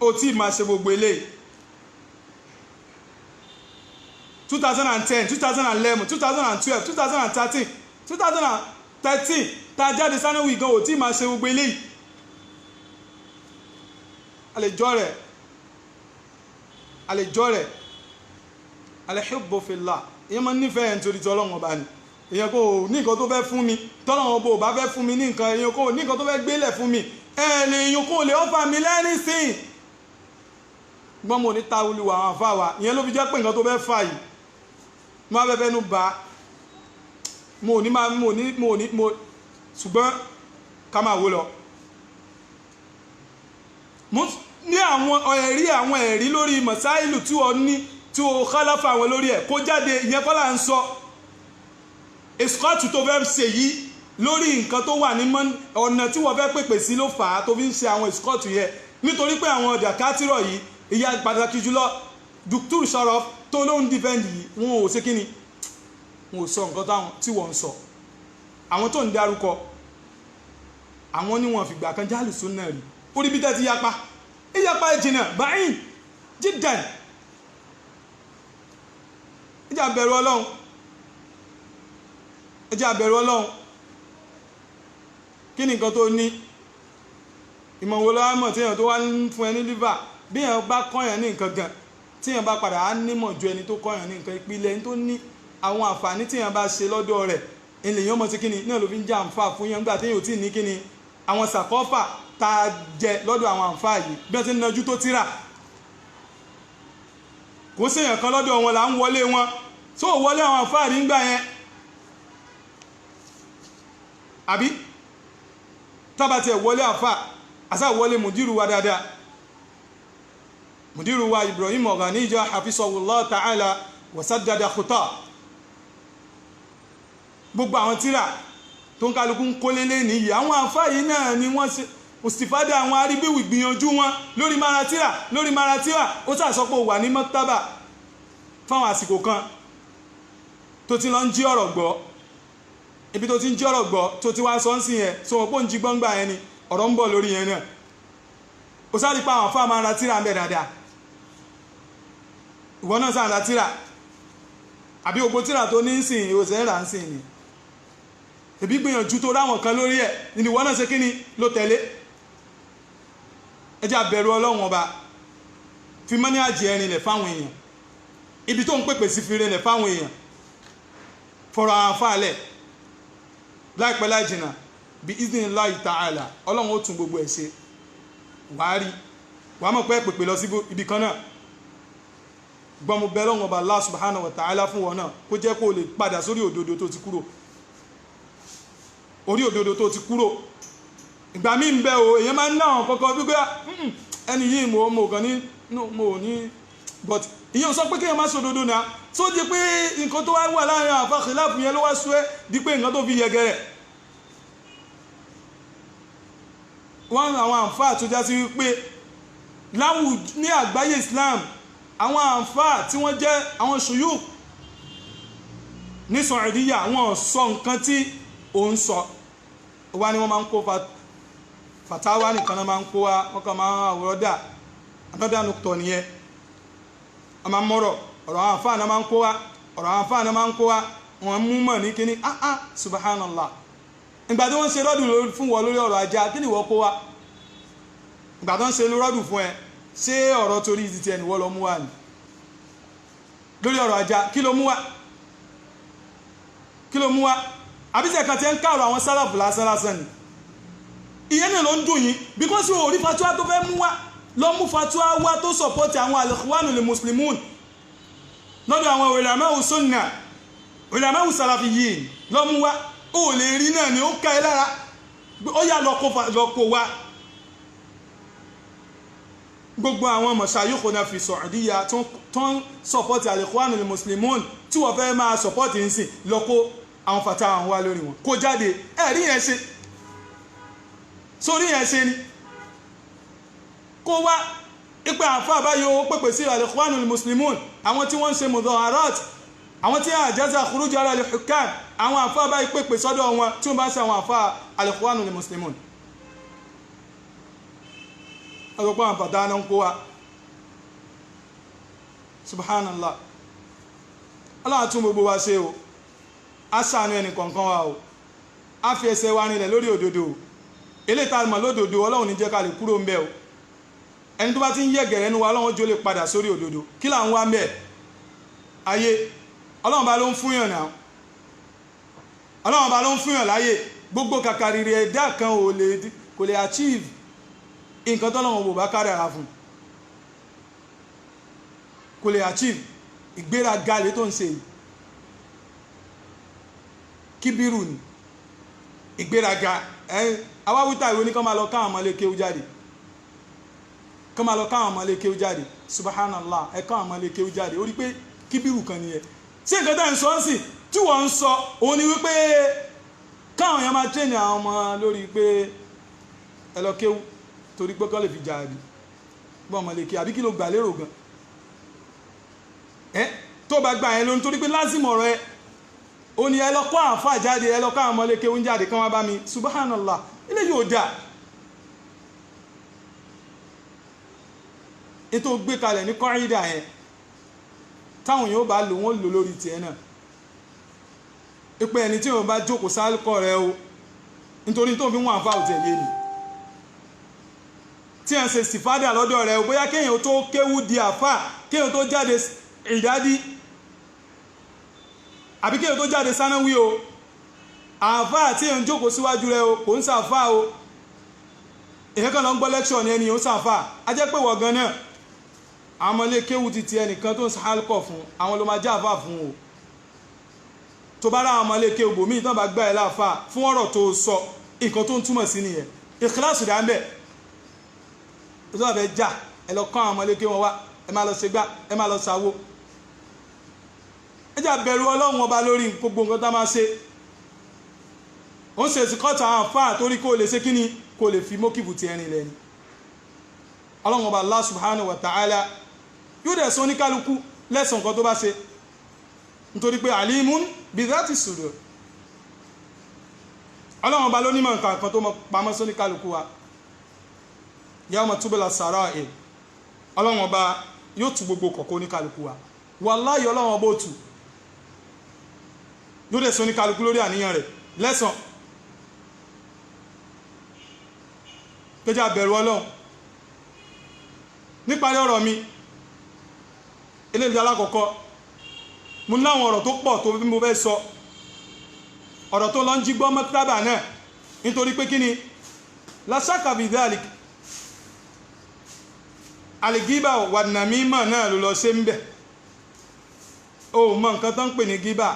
ó tí máa ṣe gbogbo eléyìí 2010 2011 2012 2013 2013 tá a jáde sánéwì gan ò tí máa ṣe gbogbo eléyìí àlejò rẹ̀ alhubbu fillah èyàn máa nífẹ̀ẹ́ ẹ̀ nítorí tí Ọlọ́run ọba ni èyàn kò ní nǹkan tó fẹ́ fún mi tọ́lọ́run ọba ò bá fẹ́ fún mi ní nǹkan èyàn kò ní nǹkan tó fẹ́ gbélẹ̀ fún mi èyàn kò lè ọ́fà mi lẹ́nìsìn gbọ́n mo ní táwùlùwà àwọn àfáwà ìyẹn ló fi jẹ́ pé nǹkan tó fẹ́ fà yìí mo á fẹ́fẹ́ nú bá mo ṣùgbọ́n ká máa wó lọ ní àwọn ẹ̀rí lórí masáìlù tí wọ́n ní tí ó khalafa àwọn lórí ẹ̀ kó jáde ìyẹn kọ́ là ń sọ ìskọ́tù tó fẹ́ ṣe yìí lórí nǹkan tó wà ní ọ̀nà tí wọ́n fẹ́ pèpè sí ló fà á tó fi ń ṣe àwọn ìskọ́tù yẹn nítorí pé àwọn ọjà kátírọ̀ yìí ìyá pàtàkì jùlọ Dr. Sharaf tó ló ń dìfẹ́ǹdì yìí wọn ò ṣe kí ni wọn ò sọ nǹkan táwọn tí wọ́n ń sọ àwọn tó ń dárúkọ àwọn ní wọn fìgbà kan jálù súnà rí orí bí tẹ́ ti yapa ìyapa ìjìnà báyìí jíjàn ẹjá bẹ̀rù Ọlọ́run kí ni nǹkan tó ní ìmọ̀wò lọ́wọ́ tí èèyàn tó wá ń fún ẹni lífà bí èèyàn bá kọ́yàn ní nǹkan gan tí èèyàn bá padà á nímọ̀ ju ẹni tó kọ́yàn ní nǹkan ìpìlẹ̀ ẹni tó ní àwọn àǹfààní tí èèyàn bá ṣe lọ́dọ̀ rẹ̀ èèyàn mọ̀ sí kíni náà ló fi ń jẹ́ àǹfà fún yẹn nígbà tí èèyàn ò tí ní kíni àwọn sàkọ́fà tá a jẹ lọ́dọ̀ àwọn àǹfà yìí bí wọ́n ti ń najú tó tíra kò sí èèyàn kan lọ́dọ̀ wọn là ń wọlé wọn tó wọlé àwọn àǹfà rí ń gbà yẹn àbí tábàtì ẹ̀ wọlé àǹfà àṣà wọlé mùdírù wa dáadáa mùdírù wa Ibrahim Ọ̀gàníjà hafizahullah ta'ala wa saddada khuta gbogbo àwọn tíra tó ń kálukú ń kólélé nìyí àwọn àǹfààní náà ni wọ́n ṣe òsìfádà àwọn aríbíwì gbìyànjú wọn lórí maratira ó sàsọ́pọ̀ wà ní mọ́tàbà fáwọn àsìkò kan tó ti lọ ń jí ọ̀rọ̀ gbọ́ ibi tó ti ń jí ọ̀rọ̀ gbọ́ tó ti wá sọ́nsìn yẹn so wọ́n pò ń jí gbọ́ngbà yẹn ni ọ̀rọ̀ ń bọ̀ lórí yẹn náà ó sáré pa àwọn fáwọn maratira ń bẹ̀ dáadáa ìwọ náà sáà látírà àbí ogbó tíra tó ní ń sìn ìwòsàn ẹ̀rà ń sìn ni ẹbí gbìyànjú tó ráwọn kan lórí ẹ̀ nínú ìwọ náà ṣe kí ni ló tẹ̀lé ẹ jẹ́ á bẹ̀rù Ọlọ́run ọba fi mọ́ ní àjẹ́ ẹ̀rin lẹ̀ fáwọn èèyàn ibi tó ń pèpè sí fi rinlẹ̀ fáwọn èèyàn fọ̀rọ̀ àwọn afáàlẹ̀ láìpẹ́ láì jìnnà bí iznillahi ta'ala Ọlọ́run ó tún gbogbo ẹ̀ ṣe wàá rí wàá mọ̀ pé pèpè lọ sí ibi kan náà gbọ́n mo bẹ̀rẹ̀ ọ̀nà ọba Allah subhanahu wa ta'ala fún wọn náà kó jẹ́ kó lè padà sórí òdodo tó ti kúrò orí òdodo tó ti kúrò ìgbà mí ń bẹ o èyàn máa ń náà kọ́kọ́ wípé ẹni yìí mo kàn ní mo ní but ìyẹn sọ pé kéèyàn má sòdodo náà tó jẹ́ pé nǹkan tó wá wà láàrin àfa khilafu yẹn ló wá sú ẹ́ di pé nǹkan tó fi yẹgẹrẹ wọ́n àwọn àǹfà tó já sí wípé láwùjọ ní àgbáyé Islam àwọn àǹfà tí wọ́n jẹ́ àwọn ṣùyúk ní Saudiya wọ́n sọ nǹkan tí ó ń sọ wá ní wọ́n máa ń kó fatawa nìkan náà máa ń kó wá wọ́n kàn máa ń àwòrán dà another nukutọ̀ nìyẹn wọ́n máa ń mọ̀rọ̀ ọ̀rọ̀ àwọn àfáà náà máa ń kó wá ọ̀rọ̀ àwọn àfáà náà máa ń kó wá wọ́n mú mọ̀ ní kíní subhanallah ìgbà tí wọ́n ṣe rọ́dù fún wọn lórí ọ̀rọ̀ ajá kí ni wọ́n kó wá ìgbà tó ń ṣe rọ́dù fún ẹ ṣé ọ̀rọ̀ torí ti tiẹ̀ nìwọ́ lọ mú wá ni lórí ọ̀rọ̀ ajá kí ló mú wá àbíṣẹ́ kan tí ń kààrọ̀ àwọn sálàfù lásán ni ìyẹn náà ló ń dùn yín because o rí fatuwa tó fẹ́ mú wá lọ mú fatuwa wá tó sọpọ́tì àwọn al-ikhwanul muslimun lọ́dọ̀ àwọn ulama'u sunnah ulama'u salafiyyin lọ mú wá ó lè rí náà ni ó ká ẹ lára ó yà lọ́kọ̀ wá gbogbo àwọn mashayikhuna fi Saudiya tó ń sọpọ́tì al-ikhwanul muslimun tí wọ́n fẹ́ máa sọpọ́tì ń sìn lọ́kọ̀ àwọn fata àwọn wá lórí wọn kó jáde ẹ̀rí yẹn ṣe sórí yẹn ṣe ni kó wá ipẹ́ àfáà báyìí pèpè sí al-ikhwanul muslimun àwọn tí wọ́n ń ṣe mudaharat àwọn tí àjẹ́sà khuruj ala al-hukam àwọn àfáà báyìí pèpè sọ́dọ̀ wọn tí wọ́n bá ṣe àwọn àfáà al-ikhwanul muslimun ọgbọ́n àwọn fata náà ń kó wá subhanallah Allah tún gbogbo wa ṣe o a ṣàánú ẹni kọ̀ọ̀kan wa o a fi ẹsẹ̀ wa rinlẹ̀ lórí òdodo o eléyìí tá a mọ̀ lódodo Ọlọ́run ní jẹ́ ká lè kúrò ń bẹ̀ o ẹni tó bá ti ń yẹ gẹ̀rẹ́ nu wa Ọlọ́run jó lè padà sórí òdodo kí là ń wá ń bẹ̀ ayé Ọlọ́run bá ló ń fúnyàn náà Ọlọ́run bá ló ń fúnyàn láyé gbogbo kàkàrí rẹ̀ ẹ̀dá kan kò lè achieve nǹkan tọ́lọ́run bò bá kádàrá fún kò lè achieve ìgbéraga lè tó ń ṣe yìí kíbírù ni ìgbéraga awáwítà ìwé ní kọ́ máa lọ káwọn ọmọlé kéwú jáde subhanallah káwọn ọmọlé kéwú jáde ó rí pé kíbírù kan nìyẹn sí nǹkan tá ń sọ sí tí wọ́n ń sọ òun ni wípé káwọn èèyàn máa tẹ́ni àwọn ọmọ lórí pé ẹ lọ kéwú torí pé kọ́ lè fi jáde bọ́ ọmọlé kéwú àbí kí ló gbà lérò gan tó bá gbà yẹn lónìí torí pé lásìmọ̀ ọ̀rọ̀ ẹ ó ní ẹlọ́kọ́ àfà jáde ẹlọ́kọ́ àwọn ọmọléke ń jáde kán wá bá mi subhanallah ilé yóò dá ètò gbé kalẹ̀ ní kọ́rídà yẹn táwọn yóò bá lò wọ́n lò lórí tiẹ̀ náà ipẹ́ ẹni tí wọ́n bá jókòó sálùkọ́ rẹ o nítorí tó fi wọ́n àfà òtẹ̀ yé ni tí wọ́n ṣe sìfádà lọ́dọ̀ rẹ o bóyá kéèyàn tó kéwú di àfà kéèyàn tó jáde ìdádí àbí kéèyàn tó jáde sánáwí o àfáà tí èyàn jókòó síwájú rẹ o kò ń sàfáà o èyàn kan lọ ń gbọ́ lẹ́kṣọ̀ ní ẹni yóò sàfáà a jẹ́ pé wọ̀ gan náà àwọn ọmọlé kéwú ti ti ẹnìkan tó ń sàálùkọ̀ fún àwọn ló máa jẹ́ àfáà fún o tó bá ráwọn ọmọlé kéwú bòmí tán bá gbá ẹ láàfáà fún ọ̀rọ̀ tó sọ nǹkan tó ń túmọ̀ sí nìyẹn ìkíláàsì dá ń bẹ̀ tó tó bá fẹ́ já ẹ lọ kọ́ àwọn ọmọlé kéwú wọn wá ẹ máa lọ ṣègbà ẹ máa lọ ṣàwó ẹjà bẹ̀rù Ọlọ́run ọba lórí gbogbo nǹkan tá máa ṣe ó ń ṣe ìsìnkọ́ta àwọn àfáà torí kó lè ṣe kí ni kó lè fi mókìbù ti ẹni lẹ́ni Ọlọ́run ọba Allah subhanahu wa ta'ala yóò dẹ̀ sọ ní kálukú lẹ́sàn nǹkan tó bá ṣe nítorí pé alimun bi dhati sudur Ọlọ́run ọba ló nímọ̀ nǹkan tó mọ pamọ́ sọ ní kálukú wa yawma tubla sara'ir Ọlọ́run ọba yóò tú gbogbo kọ̀kọ́ ní kálukú wa wallahi Ọlọ́run ọba ó tú ló dẹ̀ sọ ní kálukú lórí àníyàn rẹ̀ lẹ́sàn pẹ́já bẹ̀rù Ọlọ́run níparí ọ̀rọ̀ mi eléyìí alákọ̀ọ́kọ́ mo láwọn ọ̀rọ̀ tó pọ̀ tó bí mo fẹ́ sọ ọ̀rọ̀ tó lọ ń jí gbọ́ mọ́kítàbà náà nítorí pé kí ni la shakka fi dhalik alìgíbà wà nàmímọ̀ náà ló lọ ṣe ń bẹ̀ o mọ̀ nǹkan tó ń pè ní gíbà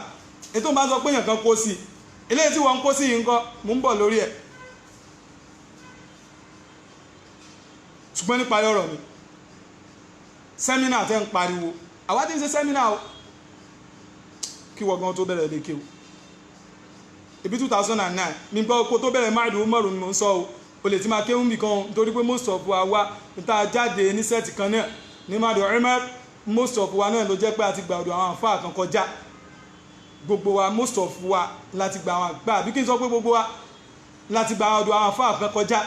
ètò bá sọ pé èèyàn kan kó sí eléyìí tí wọ́n ń kó sí yìí ń kọ́ mú ń bọ̀ lórí ẹ̀ ṣùgbọ́n nípa ọ̀rọ̀ mi sẹ́mínà tẹ́ ń pariwo àwa tí ń ṣe sẹ́mínà o kí wọ́n gan tó bẹ̀rẹ̀ lè kéwò ibi 2009 mi gbọ́ kó tó bẹ̀rẹ̀ máàdùn mọ́rùn ún sọ o lè ti máa kéwù nìkan nítorí pé most of wa wá níta jáde ní sẹ́ẹ̀tì kan náà ní máàdùn ẹ̀rẹ́mẹ́ most of wa náà ló jẹ́ pé a ti gbà ọ̀dọ̀ àwọn àǹfààní kan kọjá gbogbo wa most of wa láti gba àwọn àgbà bí kí n sọ pé gbogbo wa láti gba àwọn ọ̀dọ̀ àwọn àfáà kan kọjá.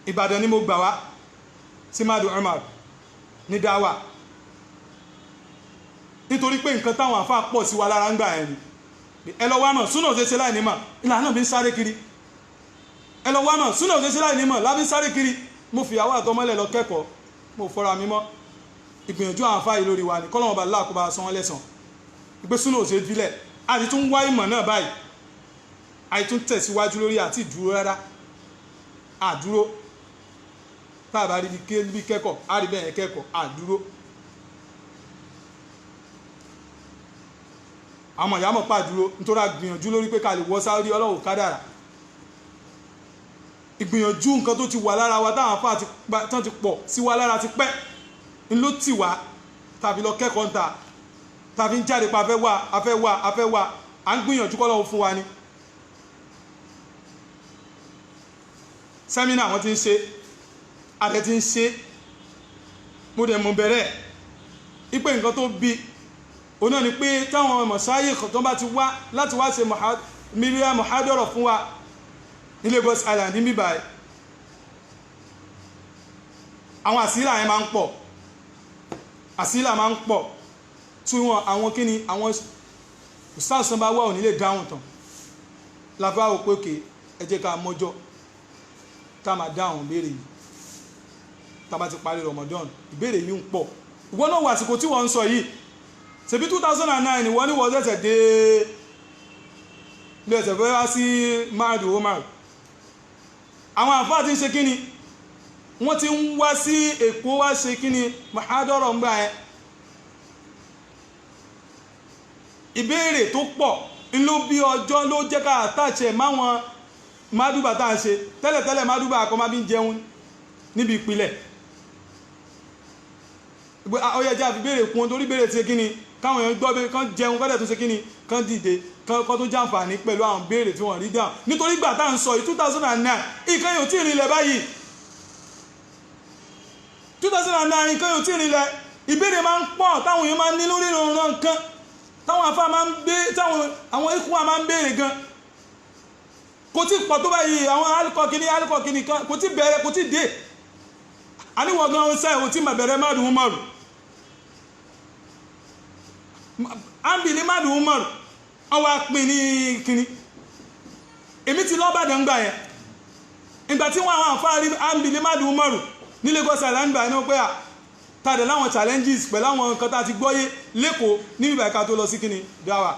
Ìbàdàn ni mo gbà wá sí Madu Umar ní dáwà nítorí pé nǹkan táwọn àfáà pọ̀ sí wa lára ń gbà ẹni ẹ lọ wá náà súnà òṣèṣe láì nímọ̀ ìlànà bí ń sáré kiri, ẹ lọ wá náà súnà òṣèṣe láì nímọ̀ lábí ń sáré kiri. Mo fi ìyàwó àtọmọ́lẹ̀ lọ kẹ́kọ̀ọ́, mo fọ́ra mímọ́. Ìgbìyànjú àwọn àfáà yìí lórí wa ní kọ́lọ́wọ́n bá láàkó bá san wọ́n lẹ́san ìgbé súnà òṣèṣe filẹ̀ àti tún wá ìmọ̀ náà báyìí àti tún tẹ̀síwájú lórí àti ìdúró rárá àdúró táàbà rí bí kẹ́kọ̀ọ́ àrí bẹ́ẹ̀ kẹ́kọ̀ọ́ àdúró. àwọn ìyàmọ̀ pàdúró nítorí àgbìyànjú lórí pé ká lè wọ Sáúdí Ọlọ́run kádàrá. Ìgbìyànjú nǹkan tó ti wà lára wa táwọn afá tán ti pọ̀ sí wa lára ti pẹ́ ń ló tì wá tàbí lọ kẹ́kọ̀ọ́ ń ta tàbí ń jáde pa afẹ́ wà à ń gbìyànjú k'Ọlọ́run fún wa ní. sẹ́mínà wọ́n ti ń ṣe ààrẹ ti ń ṣe mo dẹ̀ mọ̀ bẹ̀rẹ̀ ipé nǹkan tó bí oná ni pé táwọn mọ̀sáyé tó bá ti wá láti wá ṣe mílíà mọ̀hádọ́rọ̀ fún wa ní Lagos Island ní bíbáyìí àwọn àsílà yẹn máa ń pọ̀, àsílà máa ń pọ̀ tí wọn àwọn kíni àwọn ìsáàsán bá wà ò nílé dáhùn tán lábá òpé òkè ẹ jẹ́ ká mọ́jọ́ tá máa dáhùn béèrè yìí tá bá ti parí Ramadan. Ìbéèrè yìí ń pọ̀, ìwọ náà wà àsìkò tí wọ́n ń sọ yìí ṣebí 2009 wọ́n ní wọ́n ṣẹ̀ṣẹ̀ dé ilé ẹ̀sẹ̀ fẹ́ wá sí Madu Umar. Àwọn àfáà ti ń ṣe kíni wọ́n ti ń wá sí Èkó wá ṣe kíni mahadọ́rọ̀ ń gbà ẹ́. Ìbéèrè tó pọ̀ ló bí ọjọ́ ló jẹ́ ká àtàṣẹ máwọn mádùbà tá à ń ṣe tẹ́lẹ̀tẹ́lẹ̀ mádùbà àkọ́ má bí ń jẹun níbi ìpìlẹ̀ ọyẹ jẹ́ àfi béèrè kún torí béèrè ti ṣe kíni káwọn èèyàn gbọ́ bẹ́ẹ̀ kán jẹun kọ́dẹ̀ tó ṣe kíni kán dìde kán tó jàǹfààní pẹ̀lú àwọn béèrè tí wọ́n rí dáhùn nítorí gbà tá à ń sọ yìí 2009 nǹkan yóò tí ì rinlẹ̀ báyìí 2009 nǹkan yóò tí ì rinlẹ̀. Ìbéèrè máa ń pọ̀ táwọn èèyàn máa ń ní lórí ìrànràn nǹkan táwọn afá máa ń gbé àwọn ikú wa máa ń béèrè gan kò tí pọ̀ tó báyìí. àwọn alukọ̀kìní kan kò tí bẹ̀rẹ̀ kò tí dé àníwọ̀ gan ń sẹ́yìn tí mà bẹ̀rẹ̀ Madu Umar ámbì ní Madu Umar wọ́n wá pín ní kíní. Èmi ti lọ́bàdàn gbà yẹn ìgbà tí wọ́n àwọn àfáà rí ámbì ní Madu Umar ní Lagos Island gbà ní pé à tàdé láwọn challenges pẹ̀lú àwọn nǹkan tá ti gbọ́yé lẹ́kọ̀ọ́ ní ìbà ìka tó lọ sí kíní dáwà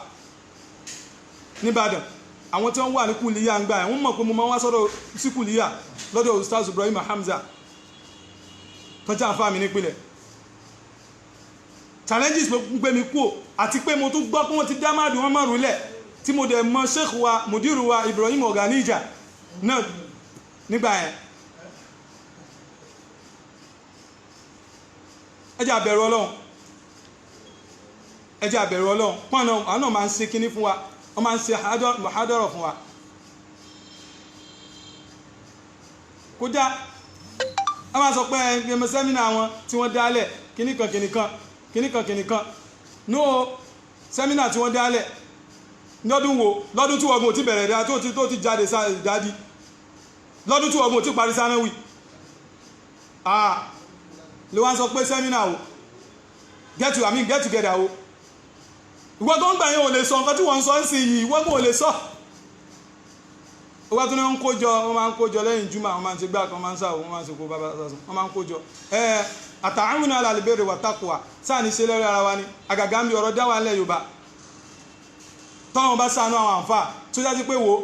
níbàdàn. Àwọn tí wọ́n wà ní kùlíyà ń gbà ẹ̀ wọ́n mọ̀ pé mo máa wá sọ́dọ̀ sí kùlíyà lọ́dọ̀ Ustaz Ibrahim Hamza tọ́jà àfáà mi nípìnlẹ̀. Challenges ló gbé mi kúò àti pé mo tún gbọ́ pé wọ́n ti dá Madu Umar lẹ̀ tí mo dẹ̀ mọ̀ Sheikh wa Mudiru wa Ibrahim Organija náà nígbà yẹn. ẹ jẹ́ àbẹ̀rù Ọlọ́run, ẹ jẹ́ àbẹ̀rù Ọlọ́run pọ́n náà àwọn náà máa ń ṣe kíní fún wa wọ́n máa ń ṣe mọ̀hádọ́rọ̀ fún wa. kójá a máa sọ pé ẹgbẹ̀mọ̀ sẹ́mínà wọn tí wọ́n dálẹ̀ kìníkan ní o sẹ́mínà tí wọ́n dálẹ̀ lọ́dún wo lọ́dún tí wọ́n ti bẹ̀rẹ̀ dá tó ti jáde ìdádí lọ́dún tí wọ́n ti parí sánáwì lè wá sọ pé sẹ́mínà o get together o ìwọ́n tó ń gbà yẹn ò lè sọ nǹkan tí wọ́n ń sọ ń sin yìí ìwọ́n kò lè sọ. Ó wá tún ní wọ́n máa ń kójọ lẹ́yìn jùmọ̀ àwọn máa ń ṣe gbá kan máa ń sáwọ́ wọ́n máa ń ṣe kó bàbá sásùn wọ́n máa ń kójọ àtàrùn ala al-birri wa taqwa sáà ní ṣe lórí ara wa ní àgàgà ń bí ọ̀rọ̀ dáwà ńlẹ̀ Yorùbá tọ́wọ́n bá ṣàánú àwọn àǹfà tó já sí pé wo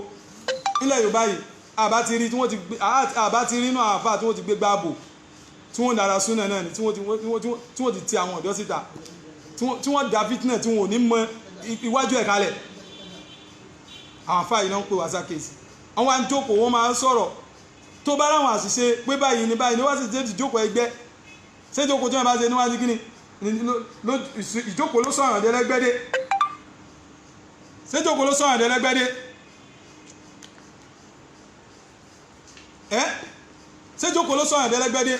nílẹ̀ Yorùbá yìí àbá ti rí inú àwọn àǹfà tí wọ́n ti gbé gbáàbò tí wọ́n dára súnà náà ni tí wọ́n ti ti àwọn ọ̀dọ́ síta tí wọ́n dá fitna tí wọ́n ò ní mọ iwájú ẹ̀ kalẹ̀. Àwọn àǹfà yìí náà ń pè wá sákèsì àwọn àjókòó wọ́n máa ń sọ̀rọ̀ tó bá ráwọn àṣìṣe pé báyìí ní báyìí ní wá sì jẹ́ ìjókòó ẹgbẹ́ ṣé ìjókòó tí wọ́n bá ṣe níwájú kíni ìjókòó ló sọ̀rọ̀ dẹ́lẹ́gbẹ́dé ṣé ìjókòó ló sọ̀rọ̀ dẹ́lẹ́gbẹ́dé ṣé ìjókòó ló sọ̀rọ̀ dẹ́lẹ́gbẹ́dé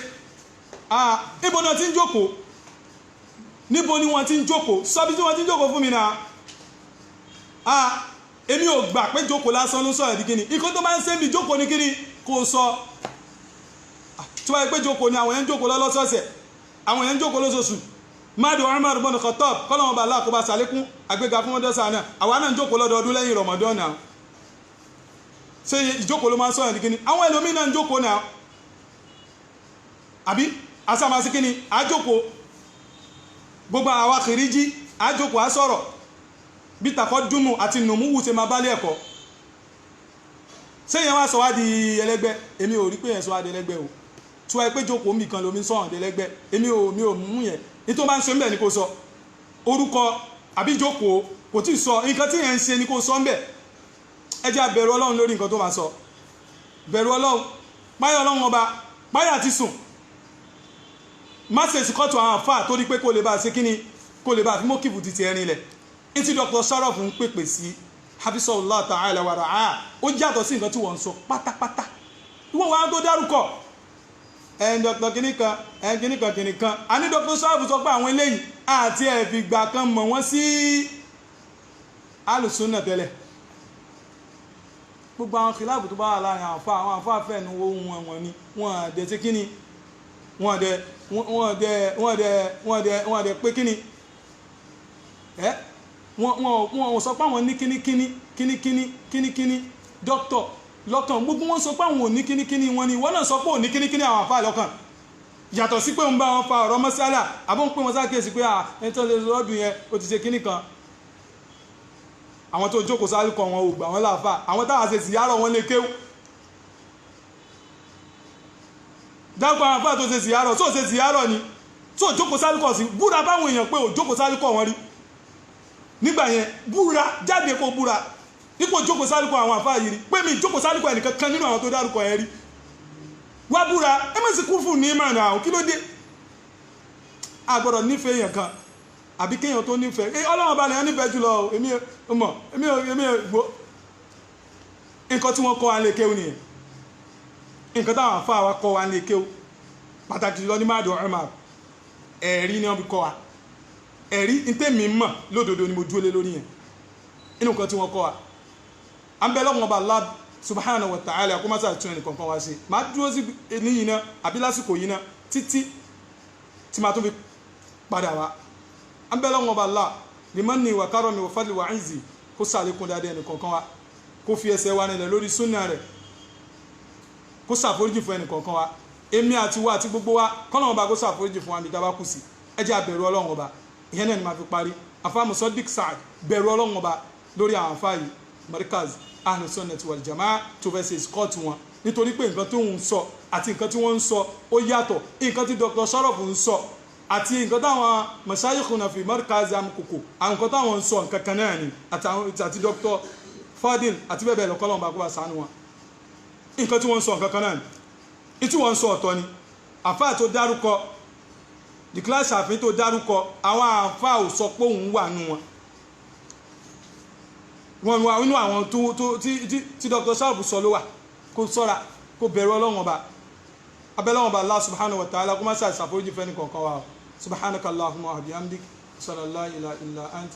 ibo náà ti ń jókòó níbo ni wọ́n ti ń jókòó sọ́bí tí wọ́n ti ń jókòó fún mi náà èmi ò gbà pé jókòó lásán ló sọ̀rọ̀ di kíni ikọ́ tó máa ń sẹ́mi jókòó ní kíni kò sọ tí wọ́n yẹ pé jókòó ni àwọn yẹn ń jókòó lọ́sọ̀ọ̀sẹ̀ àwọn yẹn ń jókòó lóṣooṣù mádùn Umar ibn Khattab kọ́lọ́wọ́n bá aláàkóbá sàlékún àgbéga fún ọdọ́ sáà náà àwa náà ń jókòó lọ́dọọdún lẹ́yìn Ramadan náà ṣe ìjókòó ló máa ń sọ̀rọ̀ di kíni àwọn ẹlòmíín náà ń jókòó náà àbí asámasí kíni àjókòó gbogbo àwa kìríjí àjókòó á sọ̀rọ̀ bí takọ́ dúnmù àti nùmúwù ṣe máa bá lé ẹ̀kọ́ sẹ́yìn wá sọ wá di ẹlẹ́gbẹ́ èmi ò rí pé yẹn sọ wá di ẹlẹ́gbẹ́ o tí wọ́n pé jókòó mi kan lómi sọ̀rọ̀ di ẹlẹ́gbẹ́ èmi ò mú yẹn ní tó bá ń ṣe ń bẹ̀ ni kò sọ orúkọ àbí jókòó kò tí ì sọ nǹkan tí yẹn ń ṣe ni kò sọ ń bẹ̀ ẹ jẹ́ a bẹ̀rù Ọlọ́run lórí nǹkan tó máa sọ bẹ̀rù Ọlọ́run páyà Ọlọ́run ọba páyà ti sùn má ṣe ìsìkọ́tù àwọn àfáà torí pé kò lè bá ṣe kíni kò lè bá fi mọ́kìfù ti ti ẹrin lẹ̀ ìtí Dr. Sharaf ń pèpè sí hafizahullah ta'ala wa ra'ah ó yàtọ̀ sí nǹkan tí wọ́n ń sọ pátápátá ìwọ̀n wa tó dárúkọ Dr. kìnìkan kìnìkan a ní Dr. Sharaf sọ pé àwọn eléyìí àti ẹ̀fìgbà kan mọ̀ wọ́n sí alùsùnà tẹ́lẹ̀ gbogbo àwọn kìláàbù tó bá wà láàrin àwọn àfáà fẹ́ nu ohun wọn ni wọ́n àdẹ̀ tí kíni wọ́n àdẹ̀ pé kíni wọ́n sọ pé àwọn ní kíníkíní dókítọ̀ lọ́kàn gbogbo wọn sọ pé àwọn ò ní kíníkíní wọn ni wọ́n náà sọ pé ò ní kíníkíní àwọn àfáà lọ́kàn yàtọ̀ sí pé ń bá wọn fa ọ̀rọ̀ mọ́sálà àbọ̀ ń pè wọn sákèsí pé ẹni tó lè lọ́dún yẹn ó ti ṣe kíní kan àwọn tó jókòó sálùkọ wọn ò gbà wọn láàfà àwọn táwọn ṣe síyárọ̀ wọn lè kéwù dákọ̀ àwọn àfáà tó ṣe síyárọ̀ tó ṣe síyárọ̀ ni tó jókòó sálùkọ sí búra báwọn èèyàn pé ò jókòó sálùkọ wọn rí nígbà yẹn búra jáde kó búra ipò jókòó sálùkọ àwọn àfáà yìí rí pé mi jókòó sálùkọ ẹnìkan kan nínú àwọn tó dárúkọ yẹn rí wá búra ẹ má sì kú fún ní ìmọ̀ràn àwọn kí ló dé a gbọ́dọ̀ nífẹ̀ẹ́ èèyàn kan àbí kéèyàn tó nífẹ̀ẹ́ Ọlọ́run bá lèyàn nífẹ̀ẹ́ jùlọ èmi gbó nǹkan tí wọ́n kọ́ wa lè kéwù nìyẹn nǹkan táwọn àfáà wa kọ́ wa lè kéwù pàtàkì jùlọ ní Mádùn Umar ẹ̀rí ni wọ́n fi kọ́ wa ẹ̀rí ntẹ́mi mọ̀ lódodo ni mo dúró lé lórí yẹn inú nǹkan tí wọ́n kọ́ wa à ń bẹ lọ́wọ́n ọba Allah subhanahu wa ta'ala kó má sáà tún ẹnì kankan wá sí máa dúró sí níyìn náà àbí lásìkò yìí náà títí tí máa tún fi padà wá à ń bẹ lọ́wọ́n ọba Allah limanni wa karami wa fadli wa izzi kó sàlékún dáadáa ẹnì kankan wa kó fi ẹsẹ̀ wa nílẹ̀ lórí súnà rẹ̀ kó ṣàforíjì fún ẹnì kankan wa èmi àti wa àti gbogbo wa kọ́lọ́wọ́n ọba kó ṣàforíjì fún wa nígbà bá kù sí ẹ jẹ́ a bẹ̀rù Ọlọ́run ọba ìyẹn náà ni máa fi parí àfáà Musaddiq Saad bẹ̀rù Ọlọ́run ọba lórí àwọn àfáà yìí Markaz Ahlus Sunnah wal Jamaa tó fẹ́ ṣe ìsikọ́ọ̀tù wọn nítorí pé nǹkan tó ń sọ àti nǹkan tí wọ́n ń sọ ó yàtọ̀ nǹkan tí Dr. Sharaf ń sọ àti nǹkan táwọn mashayikhuna fi Markaz Amukoko àwọn nǹkan táwọn ń sọ nǹkan kan náà ni àti Dr. Fadil àti bẹ́ẹ̀ bẹ́ẹ̀ lọ kọ́lọ́mù bá kó bá sànú wọn nǹkan tí wọ́n ń sọ nǹkan kan náà ni ìtí wọ́n ń sọ ọ̀tọ̀ ni àfáà tó dárúkọ the class àfin tó dárúkọ àwọn àfáà ò sọ pé òun wà nù wọn wà nínú àwọn tí Dr. Sharaf sọ ló wà kó sọ́ra kó bẹ̀rù Ọlọ́run ọba abẹ́lọ́run ọba Allah subhanahu wa ta'ala kó má ṣàforíjì fẹ́ni kọ̀ọ̀kan wa subhanaka Allahumma wa bihamdik sallallahu la ilaha illa ant